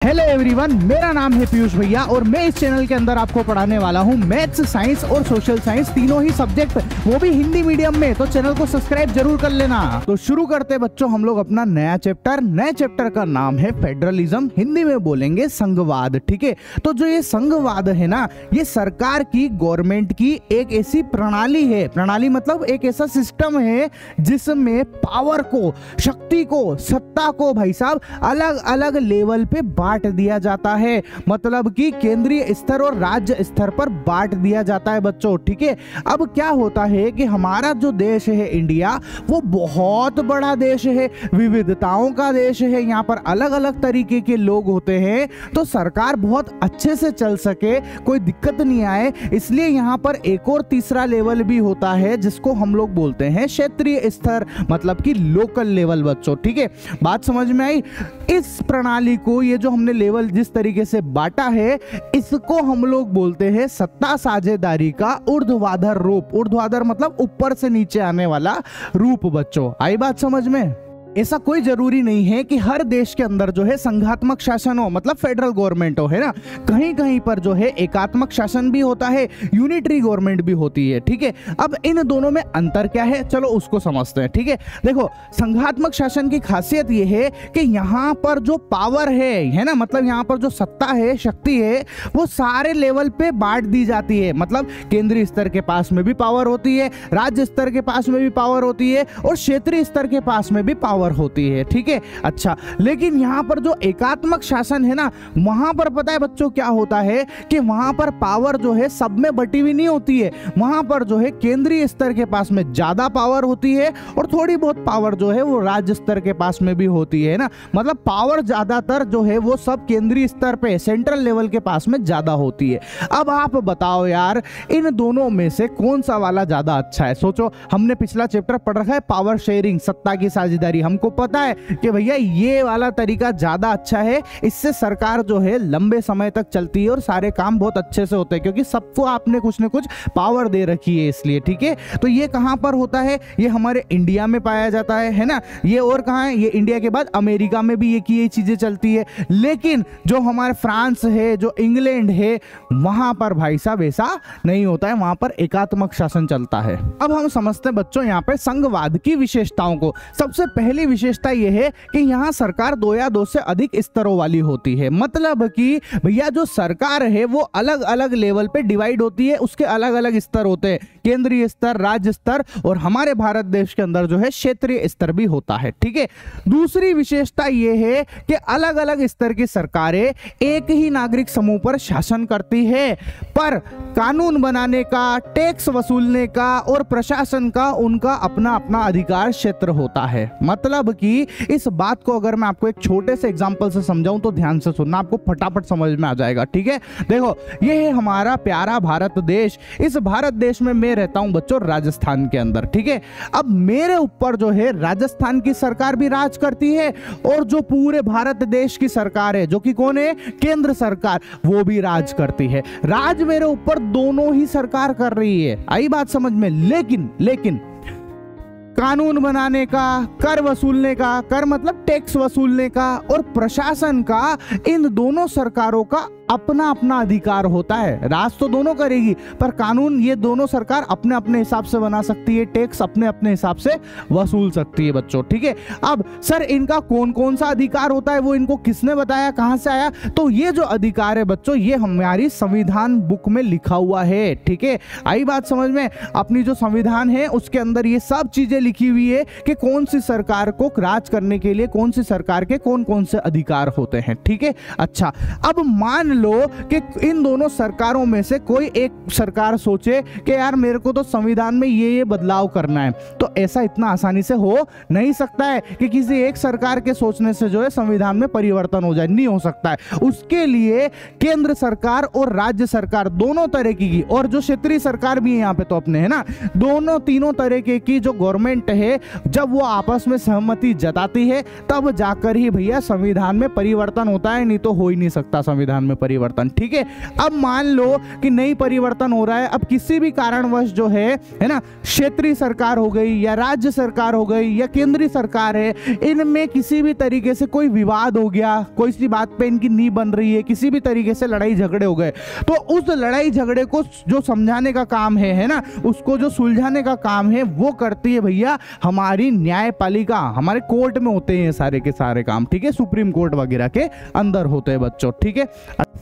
Hello everyone, मेरा नाम है पीयूष भैया और मैं इस चैनल के अंदर आपको पढ़ाने वाला हूँ मैथ्स, साइंस और सोशल साइंस तीनों ही सब्जेक्ट, वो भी हिंदी मीडियम में। तो चैनल को सब्सक्राइब जरूर कर लेना। तो शुरू करते बच्चों हम लोग अपना नया चैप्टर। नए चैप्टर का नाम है फेडरलिज्म, हिंदी में बोलेंगे संघवाद। ठीक है, तो जो ये संघवाद है ना, ये सरकार की, गवर्नमेंट की एक ऐसी प्रणाली है। प्रणाली मतलब एक ऐसा सिस्टम है जिसमें पावर को, शक्ति को, सत्ता को भाई साहब अलग अलग लेवल पे बांट दिया जाता है। मतलब कि केंद्रीय स्तर और राज्य स्तर पर बांट दिया जाता है बच्चों। ठीक है, अब क्या होता है कि हमारा जो देश है इंडिया, वो बहुत बड़ा देश है, विविधताओं का देश है। यहाँ पर अलग अलग तरीके के लोग होते हैं, तो सरकार बहुत अच्छे से चल सके, कोई दिक्कत नहीं आए, इसलिए यहाँ पर एक और तीसरा लेवल भी होता है जिसको हम लोग बोलते हैं क्षेत्रीय स्तर, मतलब कि लोकल लेवल बच्चों। ठीक है, बात समझ में आई? इस प्रणाली को, ये जो हमने लेवल जिस तरीके से बांटा है, इसको हम लोग बोलते हैं सत्ता साझेदारी का ऊर्ध्वाधर रूप। ऊर्ध्वाधर मतलब ऊपर से नीचे आने वाला रूप बच्चों। आई बात समझ में? ऐसा कोई जरूरी नहीं है कि हर देश के अंदर जो है संघात्मक शासन हो, मतलब फेडरल गवर्नमेंट हो, है ना। कहीं कहीं पर जो है एकात्मक शासन भी होता है, यूनिटरी गवर्नमेंट भी होती है। ठीक है, अब इन दोनों में अंतर क्या है, चलो उसको समझते हैं। ठीक है, देखो संघात्मक शासन की खासियत यह है कि यहाँ पर जो पावर है ना, मतलब यहाँ पर जो सत्ता है, शक्ति है, वो सारे लेवल पे बांट दी जाती है। मतलब केंद्रीय स्तर के पास में भी पावर होती है, राज्य स्तर के पास में भी पावर होती है और क्षेत्रीय स्तर के पास में भी पावर होती है। ठीक है, अच्छा, लेकिन यहां पर जो एकात्मक शासन है ना, वहां पर पता है बच्चों क्या होता है कि वहां पर पावर जो है सब में बटी हुई नहीं होती है। वहां पर जो है केंद्रीय स्तर के पास में ज्यादा पावर होती है और थोड़ी बहुत पावर जो है वो राज्य स्तर के पास में भी होती है ना। मतलब पावर ज्यादातर जो है वो सब केंद्रीय स्तर पे, सेंट्रल लेवल के पास में ज्यादा होती है। अब आप बताओ यार, इन दोनों में से कौन सा वाला ज्यादा अच्छा है? सोचो, हमने पिछला चैप्टर पढ़ रखा है पावर शेयरिंग, सत्ता की साझेदारी। हमको पता है कि भैया ये वाला तरीका ज्यादा अच्छा है, इससे सरकार जो है लंबे समय तक चलती है और सारे काम बहुत अच्छे से होते हैं, क्योंकि सबको आपने कुछ ना कुछ पावर दे रखी है इसलिए। ठीक है, तो ये कहां पर होता है? ये हमारे इंडिया में पाया जाता है ना। ये और कहां है? ये इंडिया के बाद अमेरिका में भी ये चीजें चलती है। लेकिन जो हमारे फ्रांस है, जो इंग्लैंड है, वहां पर भाई साहब ऐसा नहीं होता है, वहां पर एकात्मक शासन चलता है। अब हम समझते हैं बच्चों यहाँ पे संघवाद की विशेषताओं को। सबसे पहली विशेषता यह है कि यहाँ सरकार 2 या 2 से अधिक स्तरों वाली होती है। मतलब कि भैया जो सरकार है वो अलग अलग लेवल पे डिवाइड होती है, उसके अलग अलग स्तर होते हैं, केंद्रीय स्तर, राज्य स्तर और हमारे भारत देश के अंदर जो है क्षेत्रीय स्तर भी होता है। ठीक है, दूसरी विशेषता यह है कि अलग अलग स्तर की सरकारें एक ही नागरिक समूह पर शासन करती है, पर कानून बनाने का, टैक्स वसूलने का और प्रशासन का उनका अपना अपना अधिकार क्षेत्र होता है। मतलब कि इस बात को अगर मैं आपको एक छोटे से एग्जांपल से समझाऊं तो ध्यान से सुनना, आपको फटाफट समझ में आ जाएगा। ठीक है, देखो ये है हमारा प्यारा भारत देश। इस भारत देश में मैं रहता हूं बच्चों राजस्थान के अंदर। ठीक है, अब मेरे ऊपर जो है राजस्थान की सरकार भी राज करती है और जो पूरे भारत देश की सरकार है, जो कि कौन है? केंद्र सरकार, वो भी राज करती है। राज मेरे ऊपर दोनों ही सरकार कर रही है। आई बात समझ में? लेकिन कानून बनाने का, कर वसूलने का, कर मतलब टैक्स वसूलने का और प्रशासन का, इन दोनों सरकारों का अपना अपना अधिकार होता है। राज तो दोनों करेगी, पर कानून ये दोनों सरकार अपने अपने हिसाब से बना सकती है, टैक्स अपने अपने हिसाब से वसूल सकती है बच्चों। ठीक है, अब सर इनका कौन कौन सा अधिकार होता है, वो इनको किसने बताया, कहां से आया? तो ये जो अधिकार है बच्चों, ये हमारी संविधान बुक में लिखा हुआ है। ठीक है, आई बात समझ में? अपनी जो संविधान है उसके अंदर ये सब चीजें लिखी हुई है कि कौन सी सरकार को राज करने के लिए कौन सी सरकार के कौन कौन से अधिकार होते हैं। ठीक है, अच्छा, अब मान लो कि इन दोनों सरकारों में से कोई एक सरकार सोचे कि यार मेरे को तो संविधान में ये बदलाव करना है, तो ऐसा इतना आसानी से हो नहीं सकता है कि किसी एक सरकार के सोचने से जो है संविधान में परिवर्तन हो जाए, नहीं हो सकता है। उसके लिए केंद्र सरकार और राज्य सरकार दोनों तरह की, और जो क्षेत्रीय सरकार भी है यहाँ पे तो अपने, है ना, दोनों तीनों तरह की जो गवर्नमेंट एग्रीमेंट है, जब वो आपस में सहमति जताती है तब जाकर ही भैया संविधान में परिवर्तन होता है, नहीं तो हो ही नहीं सकता संविधान में परिवर्तन। ठीक है, अब मान लो कि नहीं परिवर्तन हो रहा है, अब किसी भी कारणवश जो है ना, क्षेत्रीय सरकार हो गई या राज्य सरकार हो गई या केंद्रीय सरकार है, इनमें किसी भी तरीके से कोई विवाद हो गया, कोई सी बात पे इनकी नींव बन रही है, किसी भी तरीके से लड़ाई झगड़े हो गए, तो उस लड़ाई झगड़े को जो समझाने का काम है ना, उसको जो सुलझाने का काम है वो करती है भैया हमारी न्यायपालिका। हमारे कोर्ट में होते हैं सारे के सारे काम। ठीक है, सुप्रीम कोर्ट वगैरह के अंदर होते हैं बच्चों। ठीक है,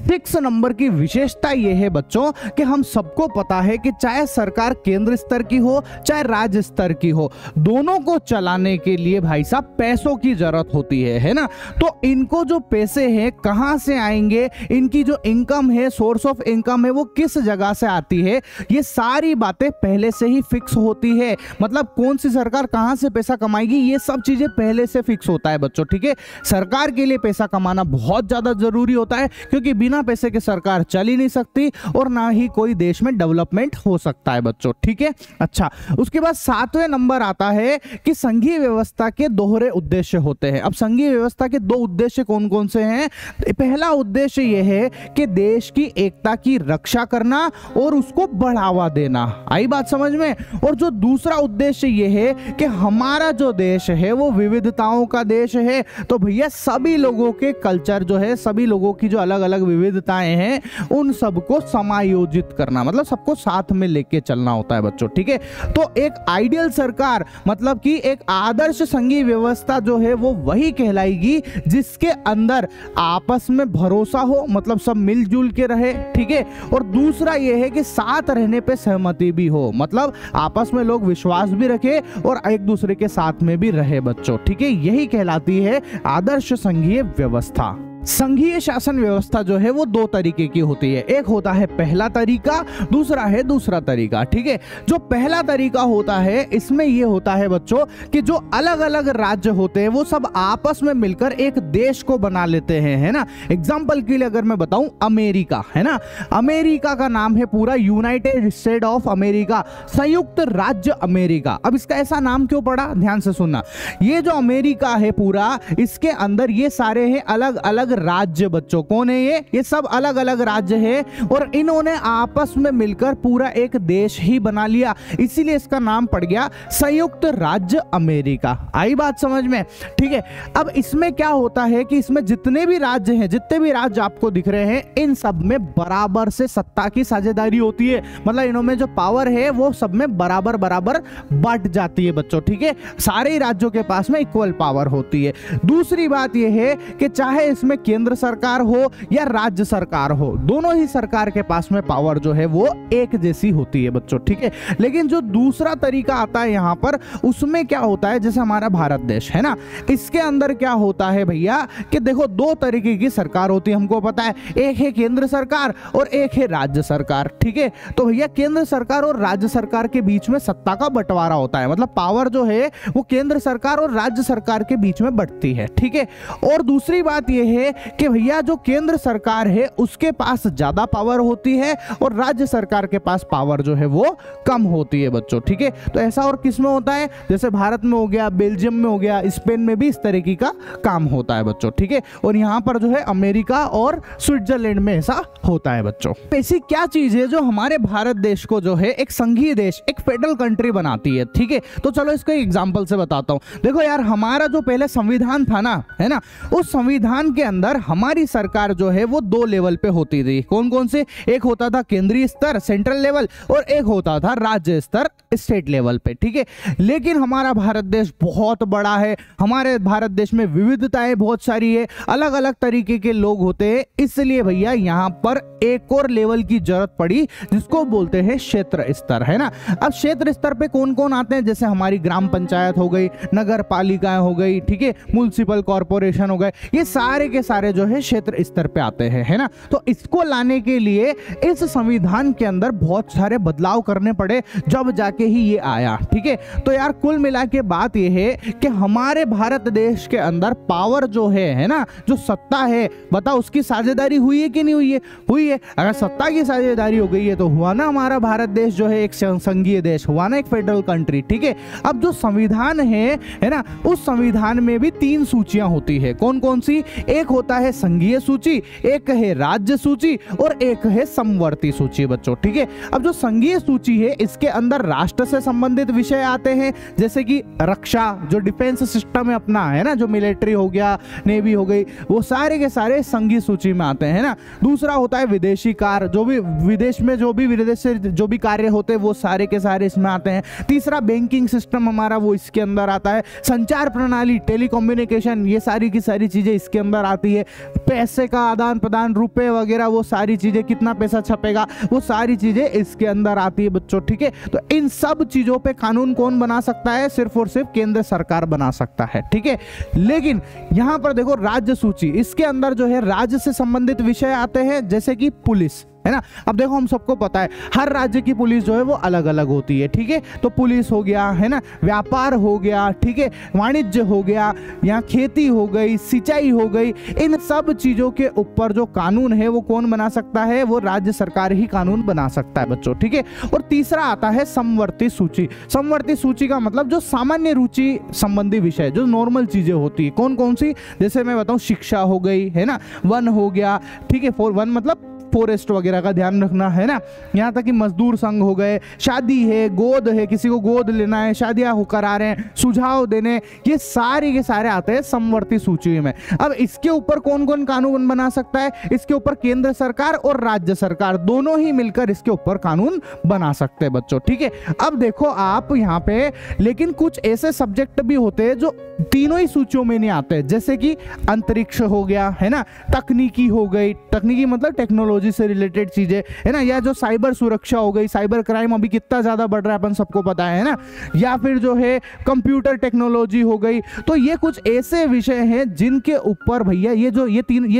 6 नंबर की विशेषता ये है बच्चों कि हम सबको पता है कि चाहे सरकार केंद्र स्तर की हो चाहे राज्य स्तर की हो, दोनों को चलाने के लिए भाई साहब पैसों की जरूरत होती है ना। तो इनको जो पैसे हैं कहां से आएंगे, इनकी जो इनकम है, सोर्स ऑफ इनकम है, वो किस जगह से आती है, ये सारी बातें पहले से ही फिक्स होती है। मतलब कौन सी सरकार कहां से पैसा कमाएगी, ये सब चीजें पहले से फिक्स होता है बच्चों। ठीक है, सरकार के लिए पैसा कमाना बहुत ज्यादा जरूरी होता है, क्योंकि बिना पैसे के सरकार चल ही नहीं सकती और ना ही कोई देश में डेवलपमेंट हो सकता है बच्चों। ठीक है, अच्छा, उसके बाद 7वें नंबर आता है कि संघीय व्यवस्था के दोहरे उद्देश्य होते हैं। अब संघीय व्यवस्था के 2 उद्देश्य कौन कौन से हैं? पहला उद्देश्य यह है कि देश की एकता की रक्षा करना और उसको बढ़ावा देना। आई बात समझ में? और जो दूसरा उद्देश्य यह है कि हमारा जो देश है वो विविधताओं का देश है, तो भैया सभी लोगों के कल्चर जो है, सभी लोगों की जो अलग अलग विविधताएं हैं, उन सबको समायोजित करना, मतलब सबको साथ में लेके चलना होता है बच्चों। ठीक है, तो एक आइडियल सरकार, मतलब कि एक आदर्श संघीय व्यवस्था जो है वो वही कहलाएगी जिसके अंदर आपस में भरोसा हो, मतलब सब मिलजुल के रहे। ठीक है, और दूसरा यह है कि साथ रहने पे सहमति भी हो, मतलब आपस में लोग विश्वास भी रखे और एक दूसरे के साथ में भी रहे बच्चों। ठीक है, यही कहलाती है आदर्श संघीय व्यवस्था। संघीय शासन व्यवस्था जो है वो 2 तरीके की होती है। एक होता है पहला तरीका, दूसरा है दूसरा तरीका। ठीक है, जो पहला तरीका होता है इसमें ये होता है बच्चों कि जो अलग अलग राज्य होते हैं वो सब आपस में मिलकर एक देश को बना लेते हैं, है ना। एग्जाम्पल के लिए अगर मैं बताऊं, अमेरिका, है ना, अमेरिका का नाम है पूरा यूनाइटेड स्टेट ऑफ अमेरिका, संयुक्त राज्य अमेरिका। अब इसका ऐसा नाम क्यों पड़ा, ध्यान से सुनना। ये जो अमेरिका है पूरा, इसके अंदर ये सारे हैं अलग अलग राज्य बच्चों। कौन है ये सब अलग अलग राज्य है और इन्होंने आपस में मिलकर पूरा एक देश ही बना लिया, इसीलिए इसका नाम पड़ गया संयुक्त राज्य अमेरिका। आई बात समझ में? ठीक है, अब इसमें क्या होता है कि इसमें जितने भी राज्य हैं, जितने भी राज्य आपको दिख रहे हैं, इन सब में बराबर से सत्ता की साझेदारी होती है, मतलब इनमें जो पावर है वो सब में बराबर बराबर बट जाती है बच्चों। ठीक है, सारे ही राज्यों के पास में इक्वल पावर होती है। दूसरी बात यह है कि चाहे इसमें केंद्र सरकार हो या राज्य सरकार हो, दोनों ही सरकार के पास में पावर जो है वो एक जैसी होती है बच्चों। ठीक है, लेकिन जो दूसरा तरीका आता है यहां पर, उसमें क्या होता है, जैसे हमारा भारत देश है ना, इसके अंदर क्या होता है भैया कि देखो 2 तरीके की सरकार होती है, हमको पता है, एक है केंद्र सरकार और एक है राज्य सरकार। ठीक है, तो भैया केंद्र सरकार और राज्य सरकार के बीच में सत्ता का बंटवारा होता है, मतलब पावर जो है वो केंद्र सरकार और राज्य सरकार के बीच में बंटती है। ठीक है, और दूसरी बात यह है कि भैया जो केंद्र सरकार है उसके पास ज्यादा पावर होती है और राज्य सरकार के पास पावर जो है वो कम होती है बच्चों। ठीक है, तो ऐसा और किस में होता है, जैसे भारत में हो गया, बेल्जियम में हो गया, स्पेन में भी इस तरीके का काम होता है बच्चों। ठीक है, और यहाँ पर जो है अमेरिका और स्विट्जरलैंड में ऐसा होता है बच्चों। ऐसी क्या चीज है जो हमारे भारत देश को जो है एक संघीय देश, एक फेडरल कंट्री बनाती है? ठीक है, तो चलो इसको एक एग्जांपल से बताता हूं। देखो यार, हमारा जो पहले संविधान था ना, है ना, उस संविधान के अंदर हमारी सरकार जो है वो 2 लेवल पे होती थी। कौन कौन से? एक होता था केंद्रीय स्तर, सेंट्रल लेवल, और एक होता था राज्य स्तर, स्टेट लेवल पे। ठीक है, लेकिन हमारा भारत देश बहुत बड़ा है, हमारे भारत देश में विविधताएं बहुत सारी है, अलग अलग तरीके के लोग होते हैं, इसलिए भैया यहाँ पर एक और लेवल की जरूरत पड़ी जिसको बोलते हैं क्षेत्र स्तर, है ना। अब क्षेत्र स्तर पे कौन कौन आते हैं, जैसे हमारी ग्राम पंचायत हो गई, नगर पालिकाएं हो गई, ठीक है, म्युनिसिपल कॉर्पोरेशन हो गए, ये सारे के सारे जो है क्षेत्र स्तर पे आते हैं, है ना। तो इसको लाने के लिए इस संविधान के अंदर बहुत सारे बदलाव करने पड़े, जब जाके के ही ये आया। ठीक है, तो यार कुल मिला के बात ये है कि हमारे भारत देश के अंदर पावर जो है ना, जो सत्ता है, बताओ उसकी साझेदारी हुई है कि नहीं हुई है? हुई है। अगर सत्ता की साझेदारी हो गई है तो हुआ ना हमारा भारत देश जो है एक संघीय देश, हुआ ना एक फेडरल कंट्री। ठीक है, अब जो संविधान है ना, उस संविधान में भी 3 सूचियां होती है। कौन कौन सी? एक होता है संघीय सूची, एक है राज्य सूची और एक है समवर्ती सूची बच्चों। ठीक है, अब जो संघीय सूची है इसके अंदर राष्ट्र से संबंधित विषय आते हैं, जैसे कि रक्षा, जो डिफेंस सिस्टम है अपना, है ना, जो मिलिट्री हो गया, नेवी हो गई, वो सारे के सारे संघीय सूची में आते हैं ना। दूसरा होता है विदेशी कार्य, जो भी विदेश में विदेश से जो भी कार्य होते हैं वो सारे के सारे इसमें आते हैं। तीसरा बैंकिंग सिस्टम हमारा, वो इसके अंदर आता है। संचार प्रणाली, टेलीकम्युनिकेशन, ये सारी की सारी चीजें इसके अंदर आती है। पैसे का आदान प्रदान, रुपए वगैरह, वो सारी चीजें, कितना पैसा छपेगा, वो सारी चीजें इसके अंदर आती है बच्चों। ठीक है, तो इन सब चीजों पे कानून कौन बना सकता है? सिर्फ और सिर्फ केंद्र सरकार बना सकता है। ठीक है, लेकिन यहां पर देखो राज्य सूची, इसके अंदर जो है राज्य से संबंधित विषय आते हैं, जैसे कि पुलिस, है ना। अब देखो हम सबको पता है हर राज्य की पुलिस जो है वो अलग अलग होती है। ठीक है, तो पुलिस हो गया, है ना, व्यापार हो गया, ठीक है, वाणिज्य हो गया, यहाँ खेती हो गई, सिंचाई हो गई, इन सब चीजों के ऊपर जो कानून है वो कौन बना सकता है? वो राज्य सरकार ही कानून बना सकता है बच्चों। ठीक है, और तीसरा आता है समवर्ती सूची। समवर्ती सूची का मतलब जो सामान्य रुचि संबंधी विषय, जो नॉर्मल चीजें होती है, कौन कौन सी? जैसे मैं बताऊं, शिक्षा हो गई, है ना, वन हो गया, ठीक है, वन मतलब फॉरेस्ट वगैरह का ध्यान रखना, है ना, यहाँ तक कि मजदूर संघ हो गए, शादी है, गोद है, किसी को गोद लेना है, शादियां होकर आ रहे हैं, सुझाव देने, ये सारे के सारे आते हैं समवर्ती सूची में। अब इसके ऊपर कौन कौन कानून बना सकता है? इसके ऊपर केंद्र सरकार और राज्य सरकार दोनों ही मिलकर इसके ऊपर कानून बना सकते हैं बच्चों। ठीक है, अब देखो आप यहाँ पे, लेकिन कुछ ऐसे सब्जेक्ट भी होते हैं जो तीनों ही सूचियों में नहीं आते, जैसे कि अंतरिक्ष हो गया, है ना, तकनीकी हो गई, तकनीकी मतलब टेक्नोलॉजी से रिलेटेड चीजें, है ना, या जो साइबर सुरक्षा हो गई, साइबर क्राइम अभी कितना ज्यादा बढ़ रहा है अपन सबको पता है ना, या फिर जो है कंप्यूटर टेक्नोलॉजी हो गई। तो ये कुछ ऐसे विषय हैं जिनके ऊपर भैया ये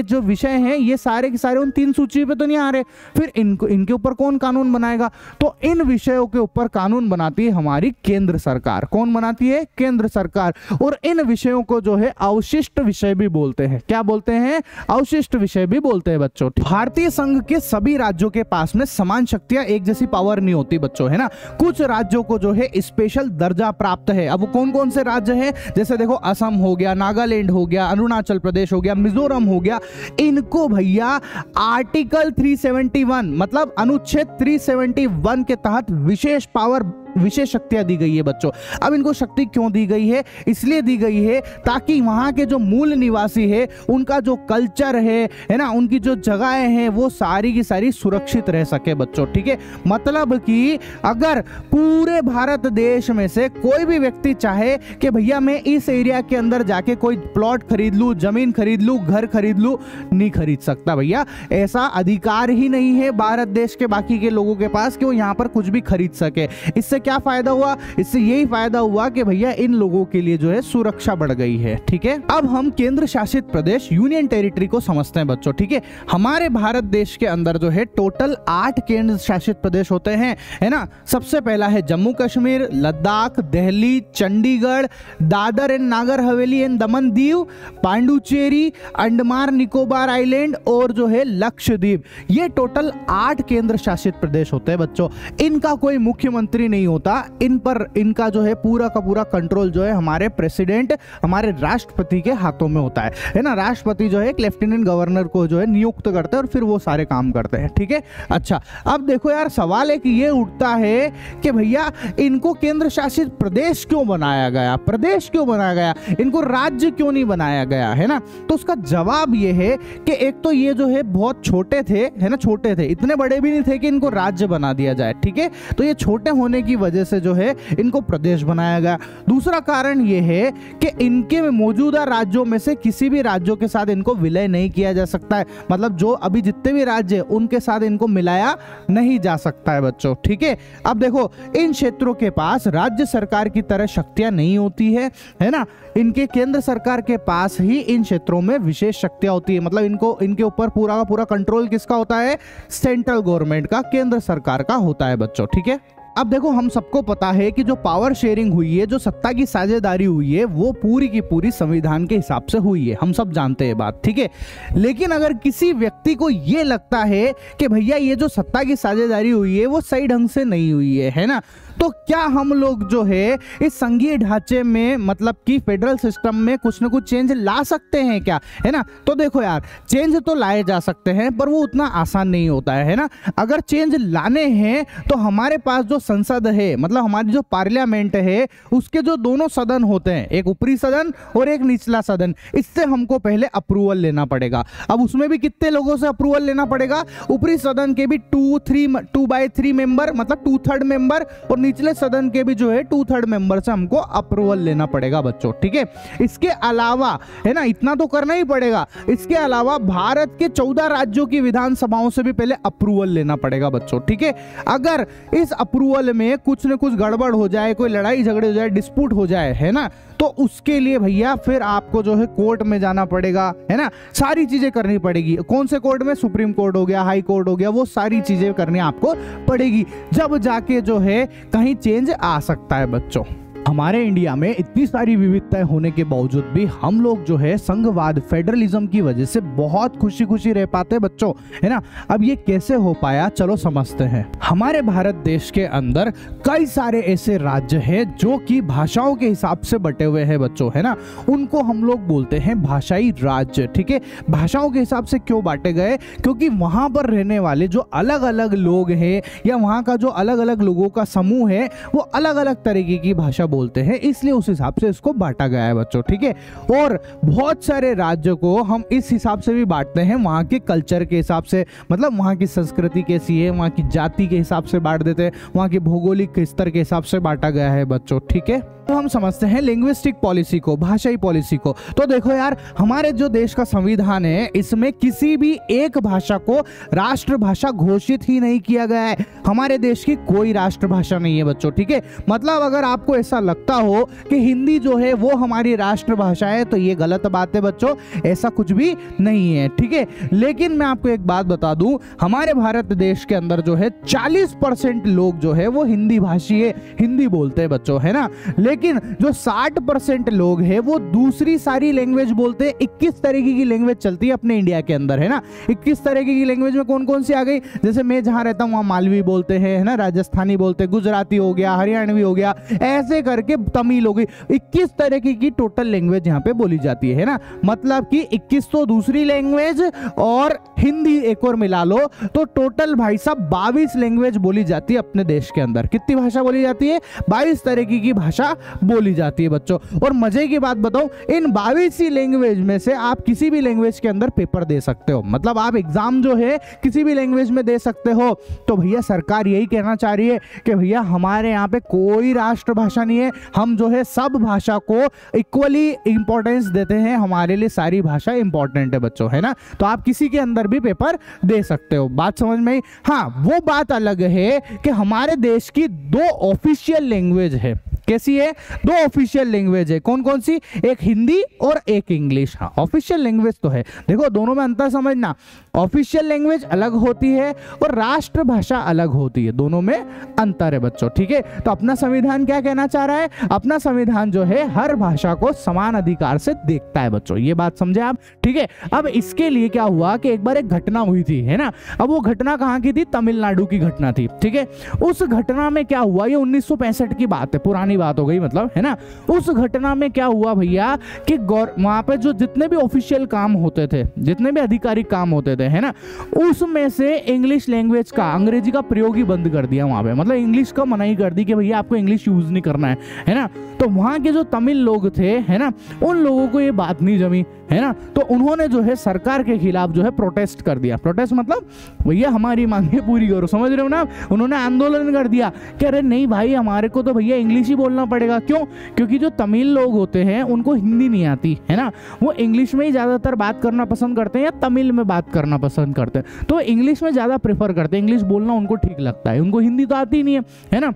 जो विषय हैं ये सारे के सारे उन 3 सूची पे तो नहीं आ रहे, फिर इनके ऊपर कौन कानून बनाएगा? तो इन विषयों के ऊपर कानून बनाती है हमारी केंद्र सरकार। कौन बनाती है? केंद्र सरकार। और इन विषयों को जो है अवशिष्ट विषय भी बोलते हैं। क्या बोलते हैं? अवशिष्ट विषय भी बोलते हैं बच्चों। भारतीय संघ के सभी राज्यों के पास में समान शक्तियां, एक जैसी पावर नहीं होती बच्चों, है ना। कुछ राज्यों को जो है स्पेशल दर्जा प्राप्त है। अब वो कौन कौन से राज्य हैं? जैसे देखो असम हो गया, नागालैंड हो गया, अरुणाचल प्रदेश हो गया, मिजोरम हो गया, इनको भैया आर्टिकल 371 मतलब अनुच्छेद 371 के तहत विशेष पावर, विशेष शक्तियां दी गई है बच्चों। अब इनको शक्ति क्यों दी गई है? इसलिए दी गई है ताकि वहां के जो मूल निवासी है, उनका जो कल्चर है ना, उनकी जो जगहें हैं, वो सारी की सारी सुरक्षित रह सके बच्चों। ठीक है, मतलब कि अगर पूरे भारत देश में से कोई भी व्यक्ति चाहे कि भैया मैं इस एरिया के अंदर जाके कोई प्लॉट खरीद लूं, जमीन खरीद लूं, घर खरीद लूं, नहीं खरीद सकता भैया। ऐसा अधिकार ही नहीं है भारत देश के बाकी के लोगों के पास कि वो यहां पर कुछ भी खरीद सके। इससे क्या फायदा हुआ? इससे यही फायदा हुआ कि भैया इन लोगों के लिए जो है सुरक्षा बढ़ गई है। ठीक है, अब हम केंद्र शासित प्रदेश यूनियन टेरिटरी को समझते हैं बच्चों। ठीक है, हमारे भारत देश के अंदर जो है टोटल 8 केंद्र शासित प्रदेश होते हैं, है ना। सबसे पहला है Jammu Kashmir, Ladakh, Delhi, Chandigarh, Dadar and Nagar Haveli and Daman Diu, Pondicherry, Andaman Nicobar island और जो है लक्षद्वीप। ये टोटल 8 केंद्र शासित प्रदेश होते हैं बच्चों। इनका कोई मुख्यमंत्री नहीं होता, इन पर इनका जो है पूरा का पूरा कंट्रोल जो है हमारे प्रेसिडेंट, हमारे राष्ट्रपति के हाथों में होता है ना। राष्ट्रपति जो है एक लेफ्टिनेंट गवर्नर को जो है नियुक्त करते हैं और फिर वो सारे काम करते हैं। ठीक है, अच्छा अब देखो यार, सवाल है कि ये उठता है कि भैया इनको केंद्र शासित प्रदेश क्यों बनाया गया, प्रदेश क्यों बनाया गया, इनको राज्य क्यों नहीं बनाया गया, है ना। तो उसका जवाब ये है कि एक तो ये जो है बहुत छोटे थे, है ना, छोटे थे, इतने बड़े भी नहीं थे कि इनको राज्य बना दिया जाए। ठीक है, तो ये छोटे होने की वजह से जो है इनको प्रदेश बनाया गया। दूसरा कारण ये है कि इनके मौजूदा राज्यों में से किसी भी राज्यों के साथ इनको विलय नहीं किया जा सकता है, मतलब जो अभी जितने भी राज्य उनके साथ इनको मिलाया नहीं जा सकता है बच्चों। ठीक है, अब देखो इन क्षेत्रों के पास राज्य सरकार की तरह शक्तियां नहीं होती है ना। इनके केंद्र सरकार के पास ही इन क्षेत्रों में विशेष शक्तियां होती है, मतलब इनके ऊपर पूरा का पूरा कंट्रोल किसका होता है? सेंट्रल गवर्नमेंट का, केंद्र सरकार का होता है बच्चों। ठीक है, अब देखो हम सबको पता है कि जो पावर शेयरिंग हुई है, जो सत्ता की साझेदारी हुई है, वो पूरी की पूरी संविधान के हिसाब से हुई है, हम सब जानते हैं बात, ठीक है। लेकिन अगर किसी व्यक्ति को ये लगता है कि भैया ये जो सत्ता की साझेदारी हुई है वो सही ढंग से नहीं हुई है ना, तो क्या हम लोग जो है इस संघीय ढांचे में, मतलब कि फेडरल सिस्टम में कुछ ना कुछ चेंज ला सकते हैं क्या, है ना। तो देखो यार, चेंज तो लाए जा सकते हैं पर वो उतना आसान नहीं होता है ना। अगर चेंज लाने हैं तो हमारे पास जो संसद है, मतलब हमारी जो पार्लियामेंट है, उसके जो दोनों सदन होते हैं, एक ऊपरी सदन और एक निचला सदन, इससे हमको पहले अप्रूवल लेना पड़ेगा। अब उसमें भी कितने लोगों से अप्रूवल लेना पड़ेगा? ऊपरी सदन के भी 2/3 मेंबर, मतलब 2/3 मेंबर, और निचले सदन के भी जो है 2/3 मेंबर से हमको अप्रूवल लेना पड़ेगा बच्चों, ठीक है। इसके अलावा, है ना, इतना तो करना ही पड़ेगा, इसके अलावा भारत के 14 राज्यों की विधानसभाओं से भी पहले अप्रूवल लेना पड़ेगा बच्चों, ठीक है। अगर इस अप्रूवल में कुछ न कुछ गड़बड़ हो जाए, कोई लड़ाई झगड़े हो जाए, डिस्प्यूट हो जाए, है ना, तो उसके लिए भैया फिर आपको जो है कोर्ट में जाना पड़ेगा, है ना, सारी चीजें करनी पड़ेगी। कौन से कोर्ट में? सुप्रीम कोर्ट हो गया, हाई कोर्ट हो गया, वो सारी चीजें करनी आपको पड़ेगी, जब जाके जो है कहीं चेंज आ सकता है बच्चों। हमारे इंडिया में इतनी सारी विविधताएं होने के बावजूद भी हम लोग जो है संघवाद, फेडरलिज्म की वजह से बहुत खुशी खुशी रह पाते हैं बच्चों, है ना। अब ये कैसे हो पाया, चलो समझते हैं। हमारे भारत देश के अंदर कई सारे ऐसे राज्य हैं जो कि भाषाओं के हिसाब से बटे हुए हैं बच्चों, है ना। उनको हम लोग बोलते हैं भाषाई राज्य, ठीक है। भाषाओं के हिसाब से क्यों बांटे गए? क्योंकि वहां पर रहने वाले जो अलग अलग लोग हैं या वहां का जो अलग अलग लोगों का समूह है, वो अलग अलग तरीके की भाषा बोलते हैं, इसलिए उस हिसाब से इसको बांटा गया है बच्चों, ठीक है। और बहुत सारे राज्यों को हम इस हिसाब से भी बांटते हैं, वहां के कल्चर के हिसाब से, मतलब वहां की संस्कृति कैसी है, वहां की जाति के हिसाब से बांट देते हैं, वहां के भौगोलिक स्तर के हिसाब से बांटा गया है बच्चों, ठीक है। तो हम समझते हैं लिंग्विस्टिक पॉलिसी को, भाषाई पॉलिसी को। तो देखो यार, हमारे जो देश का संविधान है, इसमें किसी भी एक भाषा को राष्ट्रभाषा घोषित ही नहीं किया गया है। हमारे देश की कोई राष्ट्रभाषा नहीं है बच्चों, ठीक है। मतलब अगर आपको ऐसा लगता हो कि हिंदी जो है वो हमारी राष्ट्रभाषा है, तो ये गलत बात है बच्चों, ऐसा कुछ भी नहीं है, ठीक है। लेकिन मैं आपको एक बात बता दूं, हमारे भारत देश के अंदर जो है 40% लोग जो है वो हिंदी भाषी है, हिंदी बोलते हैं बच्चों, है ना। लेकिन जो 60% लोग हैं वो दूसरी सारी लैंग्वेज बोलते हैं। 21 तरीके की लैंग्वेज चलती है अपने इंडिया के अंदर, है ना। 21 तरीके की लैंग्वेज में कौन कौन सी आ गई? जैसे मैं जहां रहता हूं वहां मालवी बोलते हैं, है ना, राजस्थानी बोलते हैं, गुजराती हो गया, हरियाणवी हो गया, ऐसे करके तमिल हो गई। 21 तरीके की टोटल लैंग्वेज यहाँ पे बोली जाती है ना। मतलब कि 21 तो दूसरी लैंग्वेज और हिंदी एक और मिला लो तो टोटल भाई साहब 22 लैंग्वेज बोली जाती है अपने देश के अंदर। कितनी भाषा बोली जाती है? 22 तरीके की भाषा बोली जाती है बच्चों। और मजे की बात बताऊं, इन 22 लैंग्वेज में से आप किसी भी लैंग्वेज के अंदर पेपर दे सकते हो, मतलब आप एग्जाम जो है किसी भी लैंग्वेज में दे सकते हो। तो भैया सरकार यही कहना चाह रही है कि भैया हमारे यहाँ पे कोई राष्ट्रभाषा नहीं है, हम जो है सब भाषा को इक्वली इंपॉर्टेंस देते हैं, हमारे लिए सारी भाषा इंपॉर्टेंट है बच्चों, है ना। तो आप किसी के अंदर भी पेपर दे सकते हो, बात समझ में आई? हाँ, वो बात अलग है कि हमारे देश की 2 ऑफिशियल लैंग्वेज है। कैसी है? 2 ऑफिशियल लैंग्वेज है। कौन कौन सी? एक हिंदी और एक इंग्लिश। हाँ, ऑफिशियल लैंग्वेज तो है। देखो दोनों में अंतर समझना, ऑफिशियल लैंग्वेज अलग होती है और राष्ट्रभाषा अलग होती है, दोनों में अंतर है बच्चों, ठीक है। तो अपना संविधान क्या कहना चाह रहा है? अपना संविधान जो है हर भाषा को समान अधिकार से देखता है बच्चों, ये बात समझे आप, ठीक है। अब इसके लिए क्या हुआ कि एक बार एक घटना हुई थी, है ना। अब वो घटना कहाँ की थी? तमिलनाडु की घटना थी, ठीक है। उस घटना में क्या हुआ, ये 1965 की बात है, पुरानी बात हो गई मतलब, है ना। उस घटना में क्या हुआ भैया कि वहां पे जो जितने भी ऑफिशियल काम होते थे, जितने भी आधिकारिक काम होते थे, है ना, उसमें से इंग्लिश लैंग्वेज का, अंग्रेजी का प्रयोग ही बंद कर दिया वहां पे। मतलब इंग्लिश का मनाही कर दी कि भैया आपको इंग्लिश यूज नहीं करना है ना। तो वहां के जो तमिल लोग थे, है ना, उन लोगों को ये बात नहीं जमी, है ना। तो उन्होंने जो है सरकार के खिलाफ जो है प्रोटेस्ट कर दिया। प्रोटेस्ट मतलब भैया हमारी मांगे पूरी करो, समझ रहे हो ना। उन्होंने आंदोलन कर दिया कि अरे नहीं भाई, हमारे को तो भैया इंग्लिश ही बोलना पड़ेगा। क्यों? क्योंकि जो तमिल लोग होते हैं उनको हिंदी नहीं आती, है ना, वो इंग्लिश में ही ज्यादातर बात करना पसंद करते हैं या तमिल में बात करना पसंद करते हैं। तो इंग्लिश में ज्यादा प्रेफर करते हैं, इंग्लिश बोलना उनको ठीक लगता है, उनको हिंदी तो आती नहीं है ना।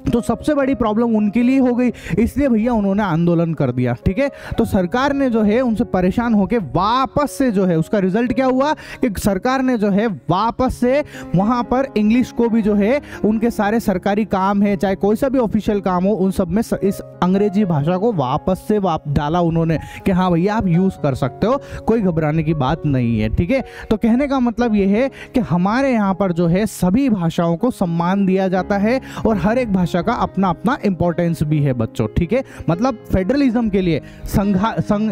तो सबसे बड़ी प्रॉब्लम उनके लिए हो गई, इसलिए भैया उन्होंने आंदोलन कर दिया। ठीक है, तो सरकार ने जो है उनसे परेशान होकर वापस से जो है, उसका रिजल्ट क्या हुआ कि सरकार ने जो है वापस से वहां पर इंग्लिश को भी जो है, उनके सारे सरकारी काम है, चाहे कोई सा भी ऑफिशियल काम हो, उन सब में इस अंग्रेजी भाषा को वापस से डाला उन्होंने कि हाँ भैया आप यूज कर सकते हो, कोई घबराने की बात नहीं है। ठीक है, तो कहने का मतलब ये है कि हमारे यहाँ पर जो है सभी भाषाओं को सम्मान दिया जाता है और हर एक भाषा का अपना अपना इंपॉर्टेंस भी है बच्चों। ठीक है, मतलब फेडरलिज्म के लिए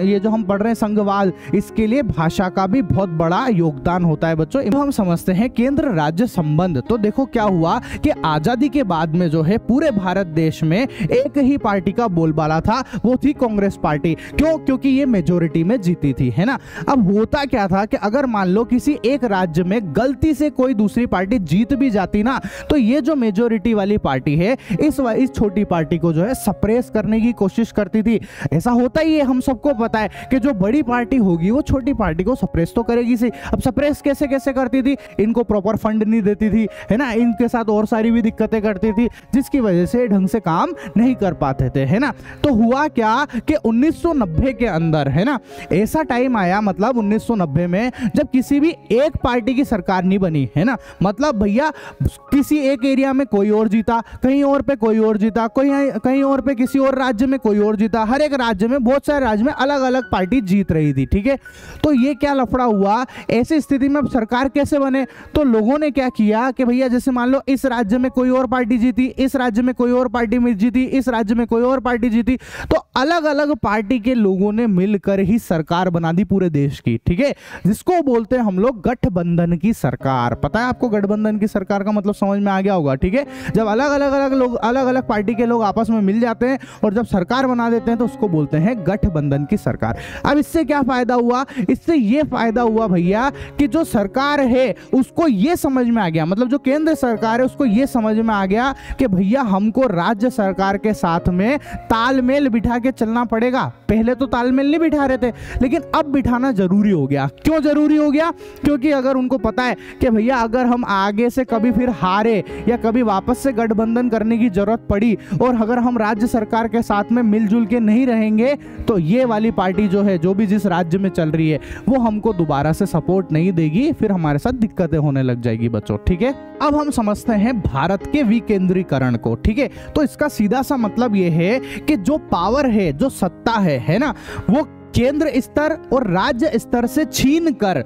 ये जो हम पढ़ रहे हैं संघवाद, इसके लिए भाषा का भी बहुत बड़ा योगदान होता है बच्चों। हम समझते हैं केंद्र राज्य संबंध। तो देखो क्या हुआ कि आजादी के बाद में जो है पूरे भारत देश में एक ही पार्टी का बोलबाला था, वो थी कांग्रेस पार्टी। क्यों? क्योंकि ये मेजोरिटी में जीती थी, है ना। अब होता क्या था कि अगर मान लो किसी एक राज्य में गलती से कोई दूसरी पार्टी जीत भी जाती ना, तो ये जो मेजोरिटी वाली पार्टी है इस छोटी पार्टी को जो है सप्रेस करने की कोशिश करती थी। ऐसा होता ही है, हम सबको पता है कि जो बड़ी पार्टी होगी वो छोटी पार्टी को सप्रेस तो करेगी सी। अब सप्रेस कैसे कैसे करती थी? इनको प्रॉपर फंड नहीं देती थी, है ना, इनके साथ और सारी भी दिक्कतें करती थी, जिसकी वजह से ढंग से काम नहीं कर पाते थे, है ना। तो हुआ क्या कि 1990 के अंदर, है ना, ऐसा टाइम आया, मतलब 1990 में जब किसी भी एक पार्टी की सरकार नहीं बनी, है ना, मतलब भैया किसी एक एरिया में कोई और जीता, कहीं और पे कोई और जीता, कहीं और पे किसी और राज्य में कोई और जीता, हर एक राज्य में, बहुत सारे राज्य में अलग अलग पार्टी जीत रही थी। ठीक है, तो ये क्या लफड़ा हुआ, ऐसी स्थिति में सरकार कैसे बने? तो लोगों ने क्या किया कि भैया जैसे मान लो इस राज्य में कोई और पार्टी जीती, इस राज्य में कोई और पार्टी जीती, इस राज्य में कोई और पार्टी जीती, तो अलग अलग पार्टी के लोगों ने मिलकर ही सरकार बना दी पूरे देश की। ठीक है, जिसको बोलते हैं हम लोग गठबंधन की सरकार। पता है आपको गठबंधन की सरकार का मतलब समझ में आ गया होगा। ठीक है, जब अलग अलग पार्टी के लोग आपस में मिल जाते हैं और जब सरकार बना देते हैं तो उसको बोलते हैं गठबंधन की सरकार। अब इससे क्या फायदा हुआ? इससे ये फायदा हुआ भैया कि जो सरकार है उसको ये समझ में आ गया, मतलब जो केंद्र सरकार है उसको ये समझ में आ गया कि भैया हमको राज्य सरकार के साथ में तालमेल बिठा के चलना पड़ेगा। पहले तो तालमेल नहीं बिठा रहे थे, लेकिन अब बिठाना जरूरी हो गया। क्यों जरूरी हो गया? क्योंकि अगर उनको पता है कि भैया अगर हम आगे से कभी फिर हारे या कभी वापस से गठबंधन करने की जरूरत पड़ी और अगर हम राज्य सरकार के साथ में मिलजुल के नहीं रहेंगे तो ये वाली पार्टी जो है, जो भी जिस राज्य में चल रही है, वो हमको दोबारा से सपोर्ट नहीं देगी, फिर हमारे साथ दिक्कतें होने लग जाएगी बच्चों। ठीक है, अब हम समझते हैं भारत के विकेंद्रीकरण को। ठीक है, तो इसका सीधा सा मतलब ये है कि जो पावर है, जो सत्ता है ना, वो केंद्र स्तर और राज्य स्तर से छीन कर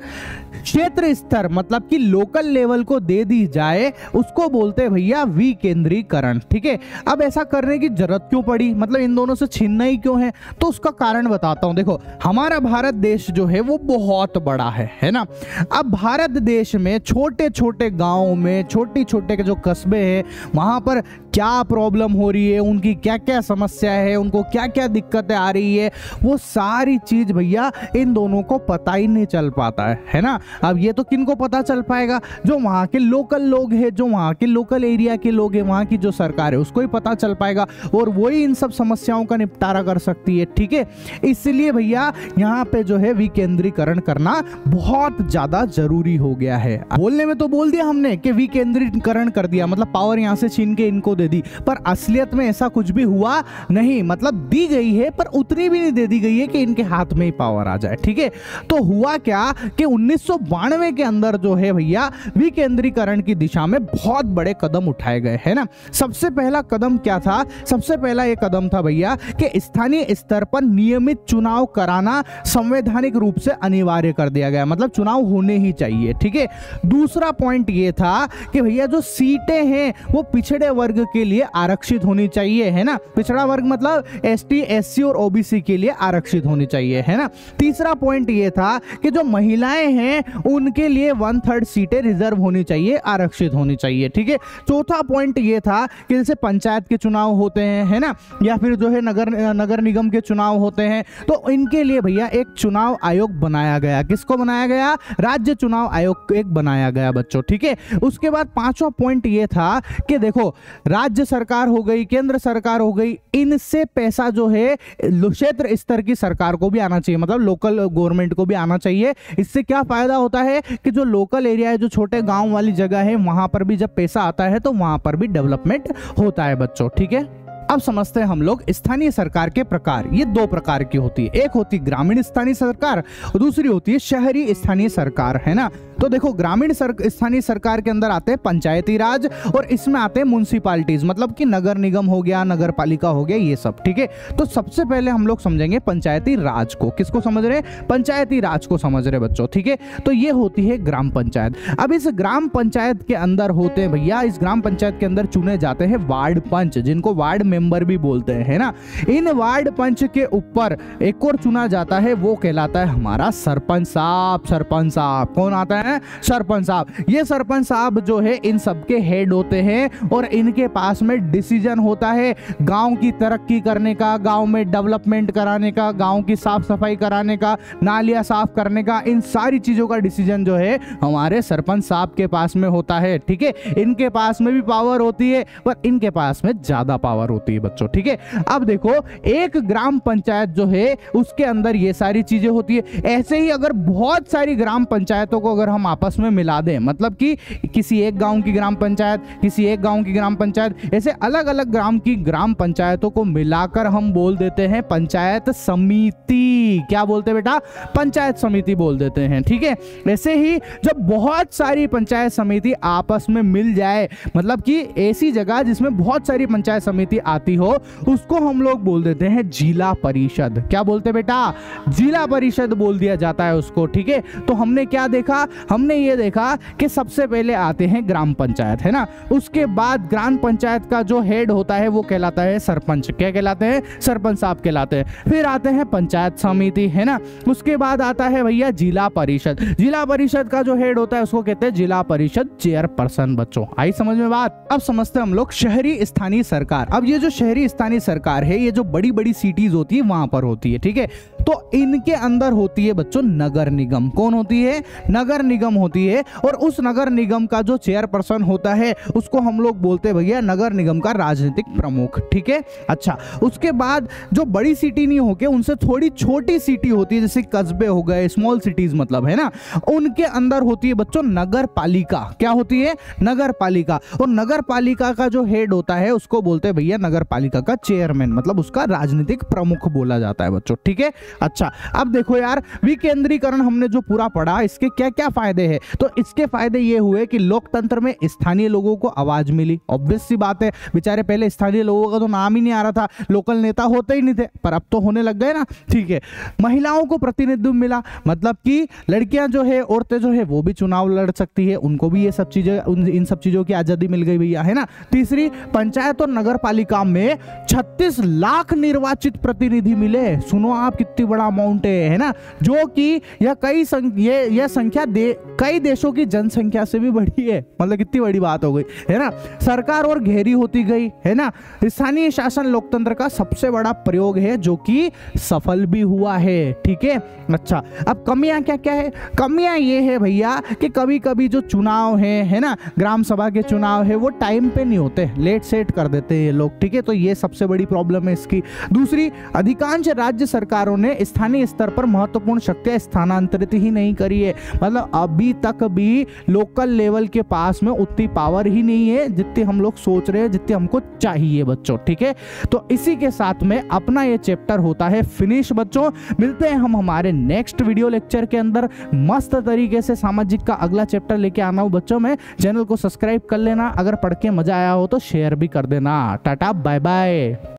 क्षेत्र स्तर, मतलब कि लोकल लेवल को दे दी जाए, उसको बोलते हैं भैया विकेंद्रीकरण। ठीक है, अब ऐसा करने की जरूरत क्यों पड़ी, मतलब इन दोनों से छीनना ही क्यों है? तो उसका कारण बताता हूं। देखो, हमारा भारत देश जो है वो बहुत बड़ा है ना। अब भारत देश में छोटे छोटे गांवों में, छोटे छोटे जो कस्बे हैं, वहां पर क्या प्रॉब्लम हो रही है, उनकी क्या क्या समस्या है, उनको क्या क्या दिक्कतें आ रही है, वो सारी चीज भैया इन दोनों को पता ही नहीं चल पाता है ना। अब ये तो किनको पता चल पाएगा? जो वहां के लोकल लोग हैं, जो वहां के लोकल एरिया के लोग हैं, वहां की जो सरकार है उसको ही पता चल पाएगा और वही इन सब समस्याओं का निपटारा कर सकती है। ठीक है, इसलिए भैया यहाँ पे जो है विकेंद्रीकरण करना बहुत ज्यादा जरूरी हो गया है। बोलने में तो बोल दिया हमने कि विकेंद्रीकरण कर दिया, मतलब पावर यहाँ से छीन के इनको दे दी, पर असलियत में ऐसा कुछ भी हुआ नहीं। मतलब दी गई है पर उतनी भी नहीं दे दी गई है कि इनके हाथ में ही पावर आ जाए। ठीक है, तो हुआ क्या कि 1992 के अंदर जो है भैया विकेंद्रीकरण की दिशा में बहुत बड़े कदम उठाए गए, है ना। सबसे पहला कदम क्या था? सबसे पहला ये कदम था भैया कि स्थानीय स्तर पर नियमित चुनाव कराना संवैधानिक रूप से अनिवार्य कर दिया गया, मतलब चुनाव होने ही चाहिए। ठीक है, दूसरा पॉइंट ये था कि भैया जो सीटें हैं वो पिछड़े वर्ग के लिए आरक्षित होनी चाहिए, है ना। पिछड़ा वर्ग मतलब एसटी, एससी और ओबीसी के लिए आरक्षित होनी चाहिए, है ना। तीसरा पॉइंट ये था कि जो महिलाएं हैं उनके लिए 1/3 सीटें रिजर्व होनी चाहिए, आरक्षित होनी चाहिए। ठीक है, चौथा पॉइंट ये था कि जैसे पंचायत के चुनाव होते हैं, है ना, या फिर जो है नगर निगम के चुनाव होते हैं, तो इनके लिए भैया एक चुनाव आयोग बनाया गया। किसको बनाया गया? राज्य चुनाव आयोग एक बनाया गया बच्चों। ठीक है, उसके बाद पांचवा पॉइंट ये था कि देखो, राज्य सरकार हो गई, केंद्र सरकार हो गई, इनसे पैसा जो है क्षेत्र स्तर की सरकार को भी आना चाहिए, मतलब लोकल गवर्नमेंट को भी आना चाहिए। इससे क्या फायदा होता है कि जो लोकल एरिया है, जो छोटे गांव वाली जगह है, वहां पर भी जब पैसा आता है तो वहां पर भी डेवलपमेंट होता है बच्चों। ठीक है, अब समझते हैं हम लोग स्थानीय सरकार के प्रकार। ये दो प्रकार की होती है, एक होती ग्रामीण स्थानीय सरकार और दूसरी होती है शहरी स्थानीय सरकार, है ना। तो देखो, ग्रामीण स्थानीय सरकार के अंदर आते हैं पंचायती राज और इसमें आते हैं म्युनिसिपालिटीज, मतलब कि नगर निगम हो गया, नगर पालिका हो गया, ये सब। ठीक है, तो सबसे पहले हम लोग समझेंगे पंचायती राज को। किसको समझ रहे हैं? पंचायती राज को समझ रहे बच्चों। ठीक है, तो ये होती है ग्राम पंचायत। अब इस ग्राम पंचायत के अंदर होते हैं भैया, इस ग्राम पंचायत के अंदर चुने जाते हैं वार्ड पंच, जिनको वार्ड मेंबर भी बोलते हैं, है ना। इन वार्ड पंच के ऊपर एक और चुना जाता है, वो कहलाता है हमारा सरपंच साहब। सरपंच साहब कौन आता है? सरपंच साहब। ये सरपंच साहब जो है इन सबके हेड होते हैं और इनके पास में डिसीजन होता है गांव की तरक्की करने का, गांव में डेवलपमेंट कराने का, गांव की साफ सफाई कराने का, नालियां साफ करने का, इन सारी चीजों का डिसीजन जो है हमारे सरपंच साहब के पास में होता है। ठीक है, इनके पास में भी पावर होती है पर इनके पास में ज्यादा पावर होती है बच्चों। ठीक है, अब देखो, एक ग्राम पंचायत जो है उसके अंदर ये सारी चीजें होती है। ऐसे ही अगर बहुत सारी ग्राम पंचायतों को अगर हम आपस में मिला दें, मतलब कि किसी एक गांव की ग्राम पंचायत, किसी एक गांव की ग्राम पंचायत, ऐसे अलग अलग ग्राम की ग्राम पंचायतों को मिलाकर हम बोल देते हैं पंचायत समिति। क्या बोलते हैं बेटा? पंचायत समिति बोल देते हैं। ठीक है, ऐसे ही जब बहुत सारी पंचायत समिति आपस में मिल जाए, मतलब कि ऐसी जगह जिसमें बहुत सारी पंचायत समिति आती हो, उसको हम लोग बोल देते हैं जिला परिषद। क्या बोलते हैं बेटा? जिला परिषद बोल दिया जाता है उसको। ठीक है, तो हमने क्या देखा? हमने ये देखा कि सबसे पहले आते हैं ग्राम पंचायत, है ना। उसके बाद ग्राम पंचायत का जो हेड होता है वो कहलाता है सरपंच। क्या कहलाते हैं? सरपंच साहब कहलाते हैं। फिर आते हैं पंचायत समिति, है ना। उसके बाद आता है भैया जिला परिषद। जिला परिषद का जो हेड होता है उसको कहते हैं जिला परिषद चेयरपर्सन। बच्चों आई समझ में बात? अब समझते हैं हम लोग शहरी स्थानीय सरकार। अब ये जो शहरी स्थानीय सरकार है, ये जो बड़ी बड़ी सिटीज होती है वहां पर होती है। ठीक है, तो इनके अंदर होती है बच्चों नगर निगम। कौन होती है? नगर निगम होती है। और उस नगर निगम का जो चेयरपर्सन होता है उसको हम लोग बोलते हैं भैया नगर निगम का राजनीतिक प्रमुख। ठीक है, अच्छा, उसके बाद जो बड़ी सिटी नहीं होके उनसे थोड़ी छोटी सिटी होती है, जैसे कस्बे हो गए, स्मॉल सिटीज मतलब, है ना, उनके अंदर होती है बच्चों नगर पालिका। क्या होती है? नगर पालिका। और नगर पालिका का जो हेड होता है उसको बोलते हैं भैया नगर पालिका का चेयरमैन, मतलब उसका राजनीतिक प्रमुख बोला जाता है बच्चों। ठीक है, अच्छा, अब देखो यार, विकेंद्रीकरण हमने जो पूरा पढ़ा, इसके क्या क्या फायदे हैं? तो इसके फायदे ये हुए कि लोकतंत्र में स्थानीय लोगों को आवाज मिली। ऑब्वियस सी बात है, बेचारे पहले स्थानीय लोगों का तो नाम ही नहीं आ रहा था, लोकल नेता होते ही नहीं थे, पर अब तो होने लग गए ना। ठीक है, महिलाओं को प्रतिनिधित्व मिला, मतलब कि लड़कियां जो है, औरतें जो है वो भी चुनाव लड़ सकती है, उनको भी ये सब चीजें, इन सब चीजों की आजादी मिल गई भैया, है ना। तीसरी, पंचायत और नगर पालिका में 36 लाख निर्वाचित प्रतिनिधि मिले। सुनो आप, कितनी बड़ा अमाउंट है ना, जो कि यह यह संख्या कई देशों की जनसंख्या से भी बड़ी है। मतलब कितनी बड़ी बात हो गई, है ना। सरकार और गहरी होती गई, है ना। स्थानीय शासन लोकतंत्र का सबसे बड़ा प्रयोग है जो कि सफल भी हुआ है। ठीक है, अच्छा, अब कमियां क्या क्या है? कमियां ये है भैया कि कभी कभी जो चुनाव है ना, ग्राम सभा के चुनाव है, वो टाइम पे नहीं होते, लेट सेट कर देते हैं ये लोग। ठीक है, तो ये सबसे बड़ी प्रॉब्लम है इसकी। दूसरी, अधिकांश राज्य सरकारों ने स्थानीय स्तर पर महत्वपूर्ण शक्तियां स्थानांतरित ही नहीं करी है। मतलब अभी तक भी लोकल लेवल के पास में उतनी पावर ही नहीं है जितनी हम लोग सोच रहे हैं, जितनी हमको चाहिए बच्चों। ठीक है, तो इसी के साथ में अपना ये चैप्टर होता है फिनिश बच्चों। मिलते हैं हम हमारे नेक्स्ट वीडियो लेक्चर के अंदर। मस्त तरीके से सामाजिक का अगला चैप्टर लेके आना हो बच्चों। में चैनल को सब्सक्राइब कर लेना, अगर पढ़ के मजा आया हो तो शेयर भी कर देना। Tata bye bye.